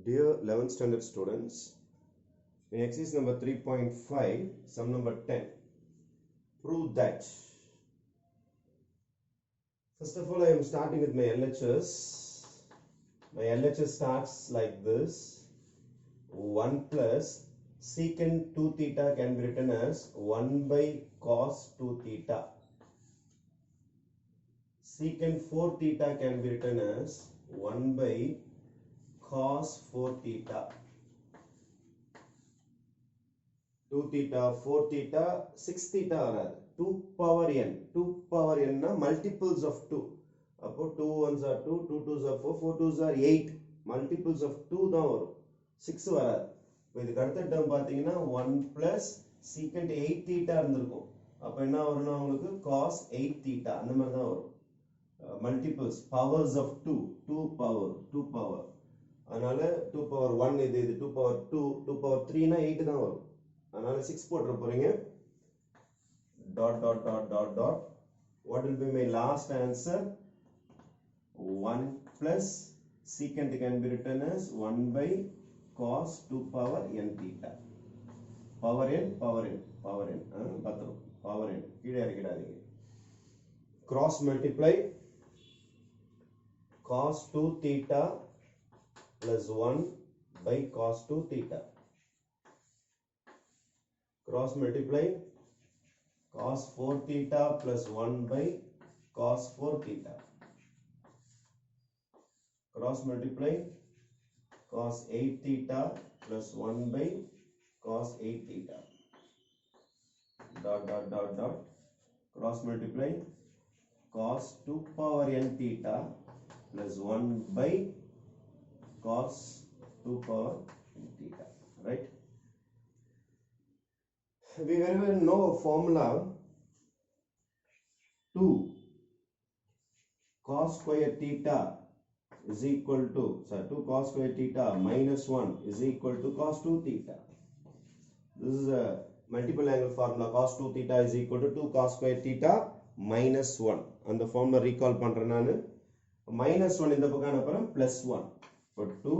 Dear 11th standard students, in exercise number 3.5, sum number 10, prove that. First of all, I am starting with my LHS. My LHS starts like this. 1 plus secant 2 theta can be written as 1 by cos 2 theta. Secant 4 theta can be written as 1 by cos 4 theta. 2 theta, 4 theta, 6 theta are 2 power n. 2 power n na multiples of 2. Appo 2 ones are 2, 2 twos are 4, 4 twos are 8. Multiples of 2 தான் வரும். 6 வராது. இப்போ இதுக்கு அடுத்த term பார்த்தீங்கன்னா 1 plus secant 8 theta இருந்திருக்கும். அப்போ என்ன வரும்னா உங்களுக்கு cos 8 theta அந்த மாதிரி தான் வரும். Multiples, powers of 2, 2 power. அதனால 2 power 1 இது 2 power 2, 2 power 3 னா 8 தான் வரும். அதனால 6 போட்டுற போறீங்க. dot. What will be my last answer? 1 plus secant can be written as 1 by cos 2 power n theta. Power n. பத்திரம். Power n. கீழே இறக்கிடாதீங்க. Cross multiply cos 2 theta plus 1 by cos 2 theta. Cross multiply cos 4 theta plus 1 by cos 4 theta. Cross multiply cos 8 theta plus 1 by cos 8 theta. Dot. Cross multiply cos 2 power n theta plus 1 by cos 2 power n theta. Right? We very well know a formula 2 cos square theta is equal to 2 cos square theta minus 1 is equal to cos 2 theta. This is a multiple angle formula. Cos 2 theta is equal to 2 cos square theta minus 1. And the formula recall பண்றேன் நான். minus 1 இந்த பக்கம் அப்புறம் plus 1. For 2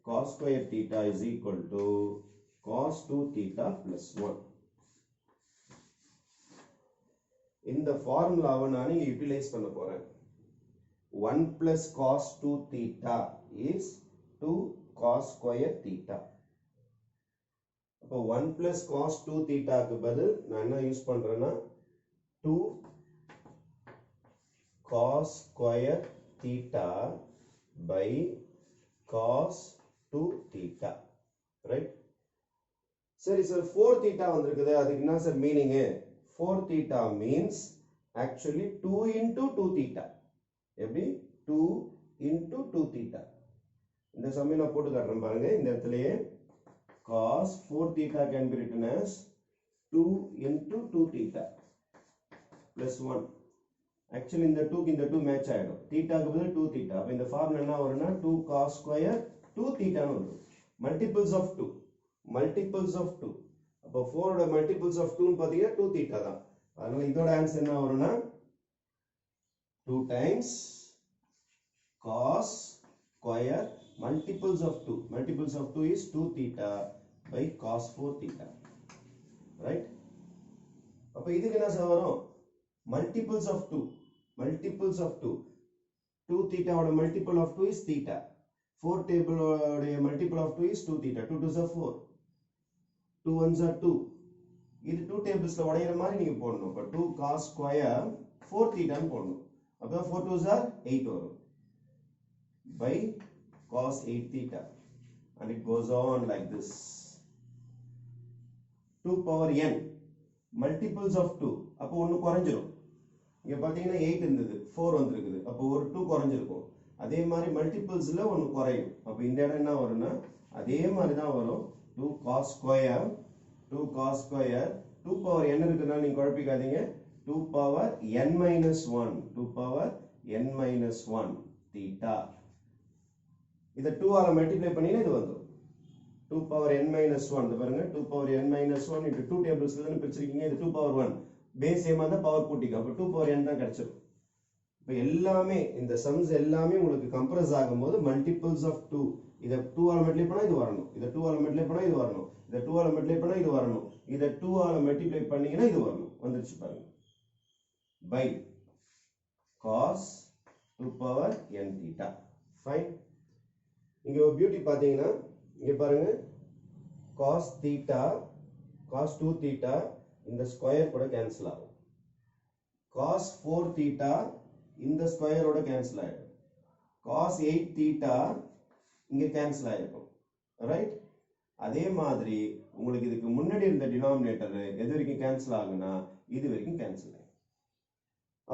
cos square theta is equal to cos 2 theta plus 1. இந்த ஃபார்முலாவை நான் utilise பண்ண போறேன். 1 plus cos 2 theta is 2 cos square theta. அப்போ 1 plus cos 2 theta க்கு பதில் நான் என்ன யூஸ் பண்றேன்னா 2 cos square theta by cos 2 theta. Right? சரி சார் 4 theta வந்திருக்குது. அதுக்கு என்ன sir meaning? 4 theta means actually 2 into 2 theta. எப்படி? 2 into 2 theta. இந்த சம்மை நான் போட்டு காட்டுறேன் பாருங்க. இந்த இடத்துலயே cos 4 theta can be written as 2 into 2 theta plus 1. Actually இந்த 2 க்கு இந்த 2 மேட்ச் ஆயிடும். theta க்கு பதில் 2 theta. அப்ப இந்த ஃபார்முலா என்ன வரும்னா 2 cos square 2 theta னு வரும். multiples of 2. அப்போ 4 ஓட multiples of 2 னு பாத்தீங்கன்னா 2 theta தான். அதனால இதோட ஆன்சர் என்ன வரும்னா 2 times cos square multiples of 2. Multiples of 2 is 2 theta by cos 4 theta. Right? அப்போ இதுக்கு என்ன சார் வரும்? Multiples of 2. 2 theta ஓட multiple of 2 is theta. 4 table ஓட multiple of 2 is 2 theta. 2 twos are 4. 2 ones are 2. இது 2 tablesல உடையிற மாதிரி நீங்க போடணும். அப்ப 2 cos square 4 theta னு போடணும். அப்ப 4 twos are 8 வரும். By cos 8 theta. And it goes on like this. 2 power n. Multiples of 2. அப்ப ஒன்னு குறைஞ்சிரும். இங்க பாத்தீங்கன்னா 8 இருந்தது. 4 வந்திருக்குது. அப்ப ஒரு 2 குறைஞ்சிருக்கும். அதே மாதிரி மல்டிபிள்ஸ்ல ஒன்னு குறையும். அப்ப இந்த இடம் என்ன வரும்னா அதே மாதிரி தான் வரும். 2 cos square 2 power n இருக்குன்னா நீங்க குழப்பிக்காதீங்க. 2 power n minus 1 theta. இத 2 ஆல மல்டிப்ளை பண்ணினா இது வந்துரும். 2 power n minus 1 இது பாருங்க 2 power n minus 1 into 2 tablesல தான பிரிச்சிருக்கீங்க. இது 2 power 1 பேஸ் ஏமா தான் பவர் கூட்டிங்க. அப்ப 2 power n தான் கிடைச்சிரும். இப்ப எல்லாமே இந்த சம்ஸ் எல்லாமே உங்களுக்கு கம்ப்ரஸ் ஆகும்போது மல்டிபிள்ஸ் ஆஃப் 2 இதை 2 ஆல் மல்டிப்ளை பண்ணா இது வரணும், இதை 2 ஆல் மல்டிப்ளை பண்ணா இது வரணும், இதை 2 ஆல் மல்டிப்ளை பண்ணா இது வரணும், இதை 2 ஆல் மல்டிப்ளை பண்ணீங்கன்னா இது வரணும். வந்துருச்சு பாருங்க. By cos 2 power n theta. Fine. இங்க ஒரு பியூட்டி பாத்தீங்கன்னா இங்க பாருங்க cos theta cos 2 theta இந்த ஸ்கொயர் கூட கேன்சல் ஆகும். cos 4 theta இந்த ஸ்கொயரோட கேன்சல் ஆயிடும். cos 8 theta இங்க கேன்சல் ஆயிருக்கும். ரைட்? அதே மாதிரி உங்களுக்கு இதுக்கு முன்னாடி இருந்த டினாமினேட்டர் எது வரைக்கும் கேன்சல் ஆகுனா இது வரைக்கும் கேன்சல் ஆகும்.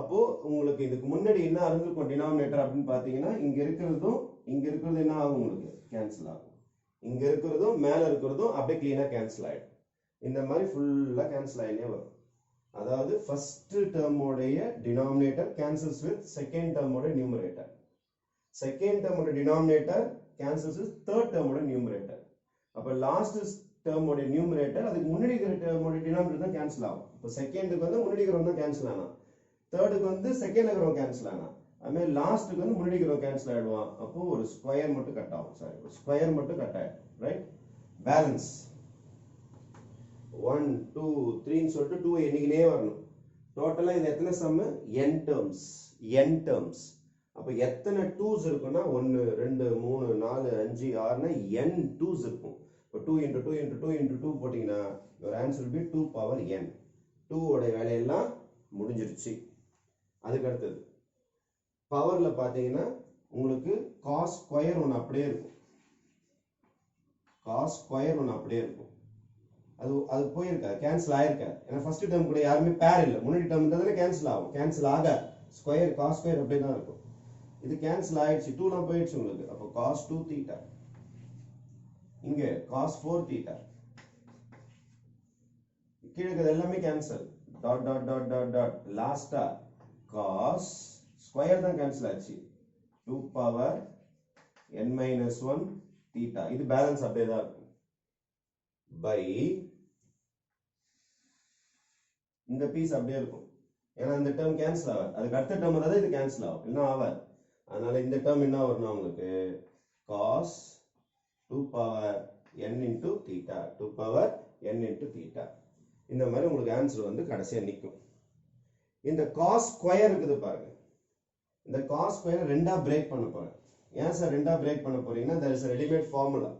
அப்போ உங்களுக்கு இதுக்கு முன்னாடி என்ன இருந்திருக்கும் டினாமினேட்டர் அப்படின்னு பாத்தீங்கன்னா இங்க இருக்கிறதும் இங்க இருக்கிறது என்ன ஆகும், உங்களுக்கு கேன்சல் ஆகும். இங்க இருக்கிறதும் மேல இருக்கிறதும் அப்படியே கிளீனா கேன்சல் ஆயிடும். இந்த மாதிரி ஃபுல்லா கேன்சல் ஆயினே வரும். அதாவது ஃபர்ஸ்ட் டேர்மோடைய டினாமினேட்டர் கேன்சல்ஸ் வித் செகண்ட் டேர்மோட நியூமரேட்டர், செகண்ட் டேர்மோட டினாமினேட்டர் கேன்சல்ஸ் வித் தேர்ட் டேர்மோட நியூமரேட்டர். அப்ப லாஸ்ட் டேர்மோட நியூமரேட்டர் அதுக்கு முன்னாடி இருக்கிற டேர்மோட டினாமினேட்டர் தான் கேன்சல் ஆகும். இப்போ செகண்டுக்கு வந்து முன்னாடி இருக்கிறவங்க தான் கேன்சல் ஆனா, தேர்டுக்கு வந்து செகண்ட் இருக்கிறவங்க கேன்சல் ஆனா, அதுமாதிரி லாஸ்ட்டுக்கு வந்து முன்னாடி இருக்கிறவங்க கேன்சல் ஆயிடுவான். அப்போ ஒரு ஸ்கொயர் மட்டும் கட் ஆகும். சாரி, ஒரு ஸ்கொயர் மட்டும் கட் ஆயிடும். ரைட்? பேலன்ஸ் 1 2 3 சொல்லிட்டு 2 எண்ணிக்கினே வரணும். டோட்டலா இது எத்தனை sum? n terms. n terms. அப்ப எத்தனை 2s இருக்குன்னா 1 2 3 4 5 6னா n 2s இருக்கும். இப்போ 2 into 2 into 2 into 2 போட்டீங்கன்னா your answer will be 2 power n. 2 ஓட வேலையெல்லாம் முடிஞ்சிருச்சு. அதுக்கு அடுத்தது பவர்ல பாத்தீங்கன்னா உங்களுக்கு cos ஸ்கொயர் ஒன்று அப்படியே இருக்கும். cos ஸ்கொயர் ஒன்று அப்படியே இருக்கும். அது போயிருக்கா, கேன்சல் ஆயிருக்கா. ஏன்னா ஃபர்ஸ்ட் டேர்ம் கூட யாருமே பேர் இல்லை, முன்னாடி டேர்ம் இருந்தாலே கேன்சல் ஆகும். கேன்சல் ஆக ஸ்கொயர் cos ஸ்கொயர் அப்படியே தான் இருக்கும். இது கேன்சல் ஆயிடுச்சு, 2லாம் போயிடுச்சு உங்களுக்கு. அப்போ cos 2 theta, இங்க cos 4 theta, கீழே இருக்கிறது எல்லாமே cancel. Dot dot dot dot dot லாஸ்டா cos ஸ்கொயர் தான் கேன்சல் ஆச்சு. 2 power n minus 1 theta. இது பேலன்ஸ் அப்படியே தான் இருக்கும். பை இந்த பீஸ் அப்படியே இருக்கும். ஏன்னா இந்த டேர்ம் கேன்சல் ஆகாது, அதுக்கு அடுத்த டேர்ம் வந்தாதான் இது கேன்சல் ஆகும், இன்னும் ஆகாது. அதனால இந்த டேர்ம் என்ன வரணும் உங்களுக்கு, cos 2 power n into theta, 2 power n into theta. இந்த மாதிரி உங்களுக்கு ஆன்சர் வந்து கடைசியா நிற்கும். இந்த cos ஸ்கொயர் இருக்குது பாருங்க, இந்த cos ஸ்கொயர் ரெண்டா பிரேக் பண்ண போறேன். ஏன் சார் ரெண்டா பிரேக் பண்ண போறீங்கன்னா there is a ready-made formula.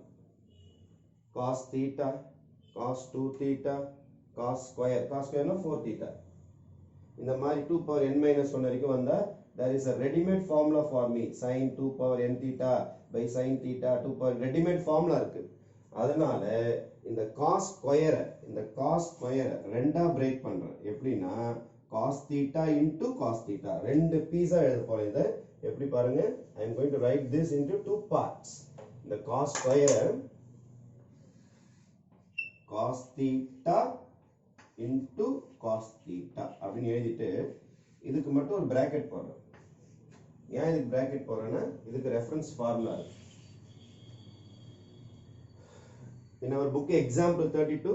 cos theta, cos 2 theta, cos square na 4 theta. இந்த மாதிரி 2 power n minus 1 வரைக்கும் வந்தா there is a ready-made formula for me. sin 2 power n theta by sin theta 2 power ready-made formula இருக்கு. அதனால இந்த cos ஸ்கொயரை ரெண்டா break பண்றேன். எப்படின்னா cos theta into cos theta ரெண்டு பீஸா எழுத போறேன். இதை எப்படி பாருங்க, I am going to write this into two parts. இந்த cos ஸ்கொயரை cos theta into cos theta அப்படின்னு எழுதிட்டு இதுக்கு மட்டும் ஒரு பிராக்கெட் போடுறேன். ஏன் இதுக்கு பிராக்கெட் போடுறேன்னா இதுக்கு ரெஃபரன்ஸ் ஃபார்முலா இருக்கு. In our book example 32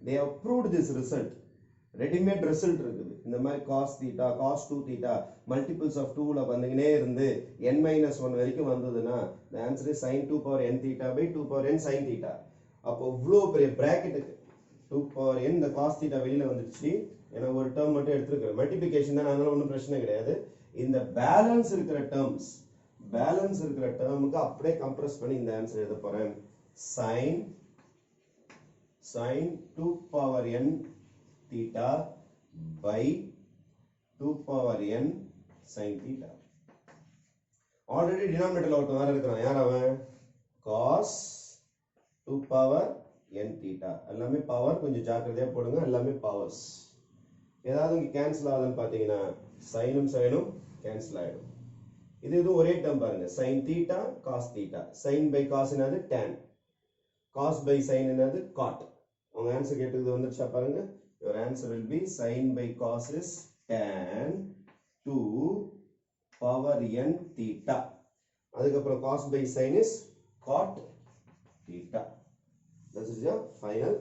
they have proved this result. Readymade result இருக்குது. இந்த மாதிரி cos theta cos 2 theta multiples of 2ல வந்துங்கனே இருந்து n minus 1 வரைக்கும் வந்ததுன்னா the answer is sin 2 power n theta by 2 power n sin theta. அப்போ இவ்வளோ பெரிய பிராக்கெட்டுக்கு 2 power n இந்த cos theta வெளியில வந்துருச்சு. ஏன்னா ஒரு டேர்ம் மட்டும் எடுத்துருக்கேன், மல்டிபிகேஷன் தான், அதனால ஒன்றும் பிரச்சனை கிடையாது. இந்த பேலன்ஸ் இருக்கிற டேர்முக்கு அப்படியே கம்ப்ரஸ் பண்ணி இந்த ஆன்சர் எழுத போறேன். sin 2 power n theta by 2 power n sin theta. Already டினாமினேட்டர்ல ஒருத்தன் வேற இருக்கிறான். யார் அவன்? cos 2 power n theta. எல்லாமே பவர், கொஞ்சம் ஜாக்கிரதையா போடுங்க, எல்லாமே பவர்ஸ். ஏதாவது இங்க கேன்சல் ஆகுதுன்னு பாத்தீங்கன்னா சைனும் கேன்சல் ஆயிடும். இது ஒரே டேர்ம் பாருங்க, sin theta cos theta. sin by cos என்னது tan, cos by sin என்னது cot. உங்க ஆன்சர் கேட்டது வந்துருச்சா பாருங்க. your answer will be sin by cos is tan 2 power n theta. அதுக்கப்புறம் cos by sin is cot theta. This is your final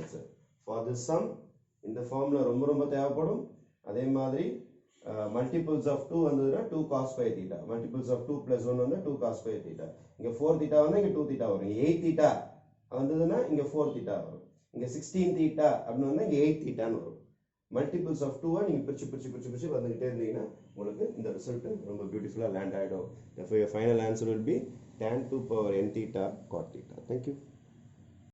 answer. For this sum இந்த formula ரொம்ப தேவைப்படும். அதே மாதிரி மல்டிபிள்ஸ் ஆஃப் 2 வந்ததுன்னா 2 cos phi theta, multiples of 2 plus 1 வந்து 2 cos phi theta, இங்க 4 theta வந்தா இங்க 2 theta வரும், இங்க 8 theta வந்ததுன்னா இங்க 4 theta வரும், இங்க 16 theta அப்படின்னு வந்தா இங்க 8 theta ன்னு வரும். மல்டிபிள்ஸ் ஆஃப் 2 நீங்க பிரிச்சு வந்துகிட்டே இருந்தீங்கன்னா உங்களுக்கு இந்த ரிசல்ட் ரொம்ப பியூட்டிஃபுல்லா லேண்ட் ஆயிடும். Therefore your final answer will be tan 2 power n theta cot theta. Thank you.